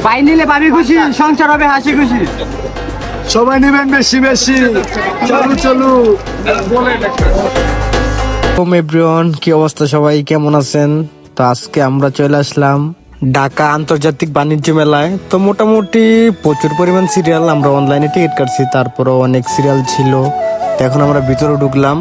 ভাই নিলে ভাবি খুশি, সংসার হবে হাসি খুশি। সবাই নেবেন বেশি বেশি। চলু চলু। এভরিওয়ান, কি অবস্থা, সবাই কেমন আছেন? তো আজকে আমরা চলে আসলাম ঢাকা আন্তর্জাতিক বাণিজ্য মেলায়। তো মোটামুটি প্রচুর পরিমাণ সিরিয়াল, আমরা অনলাইনে টিকিট কাটছি, তারপরও অনেক সিরিয়াল ছিল। তো এখন আমরা ভিতরে ঢুকলাম।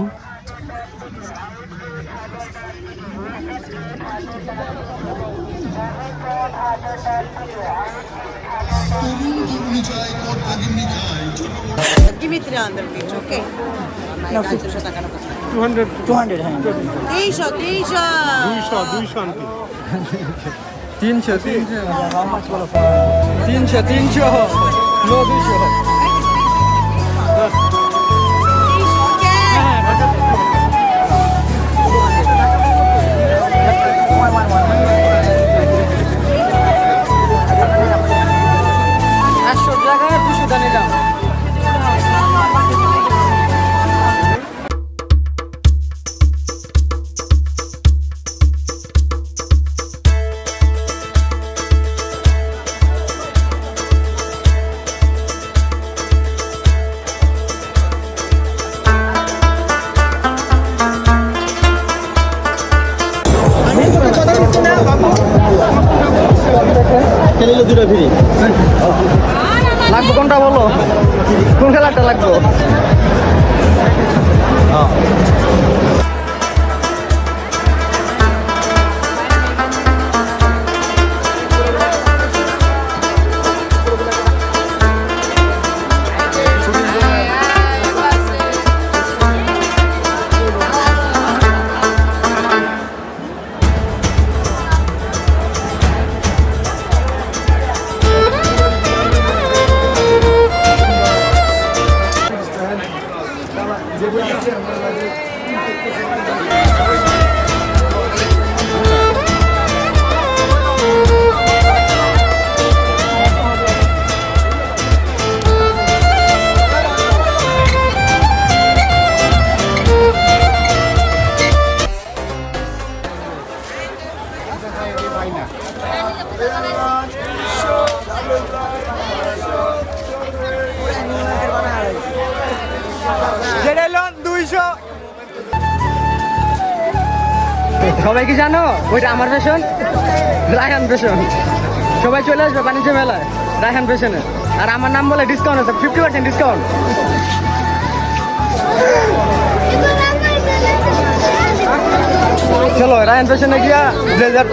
Give me 300 each, okay? No, 200, 200, হ্যাঁ। 300, 300. 300, 300. How much will it for? 300, 300. No, 200. লাগবে কোনটা বলো, কোন খেলাটা লাগবে? সবাই কি জানো ওইটা আমার ফ্যাশন, রায়হান ফ্যাশন। সবাই চলে আসবে বাণিজ্য মেলায় রায়হান ফ্যাশনে। আর আমার নাম বলে ডিসকাউন্ট আছে, 50% ডিসকাউন্ট। চলো রায়হান ফ্যাশনে গিয়া ব্লেজার।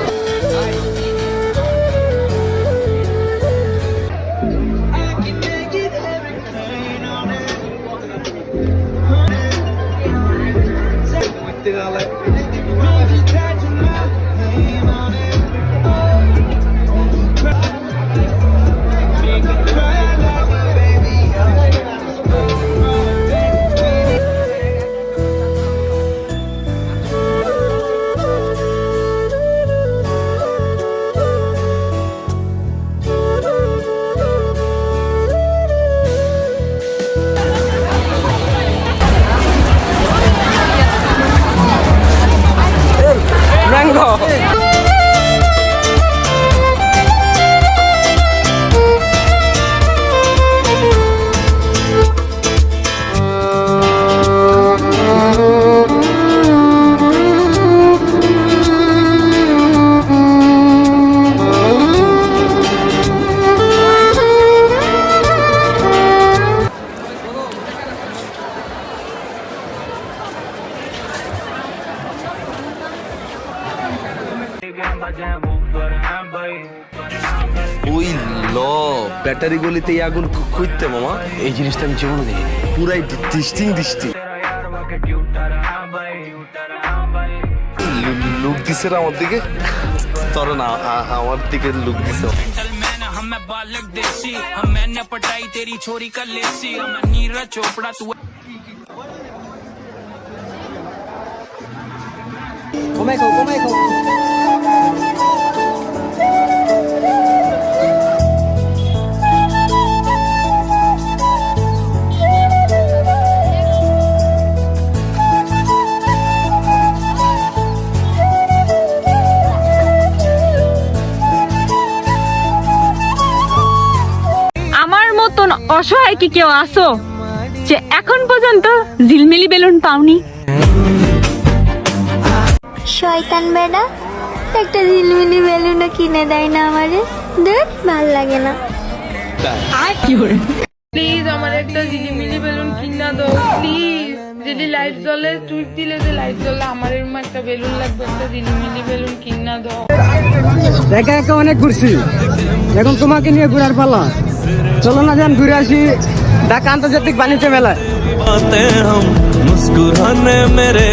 ওই ল ব্যাটারি গলিতে এই আগুন খুঁজতে মামা, এই জিনিসটা আমি জীবনে দেখিনি। পুরাই ডিস্টিং লুক দিছে আমার দিকে, তোর না আমার দিকে লুক দিছে। কমাই খাও, কমাই খাও। মতন অসহায় কি কেউ আসো যে এখন পর্যন্ত ঝিলমিলি বেলুন পাওনি? শয়তান বেড়া একটা ঝিলমিলি বেলুনও কিনে দেয় না আমারে, দেখ ভাল লাগে না। প্লিজ আমার একটা ঝিলিমিলি বেলুন কিনা দাও প্লিজ। যদি লাইট জ্বলে টুইট দিলে যে লাইট জ্বলে, আমার এরকম একটা বেলুন লাগবে, একটা ঝিলিমিলি বেলুন কিনা দাও। একা একা অনেক ঘুরছি, এখন তোমাকে নিয়ে ঘুরার পালা। চলো না যান ঘুরে আসি ঢাকা আন্তর্জাতিক বাণিজ্য মেলায়। बातें हम मुस्कुराने मेरे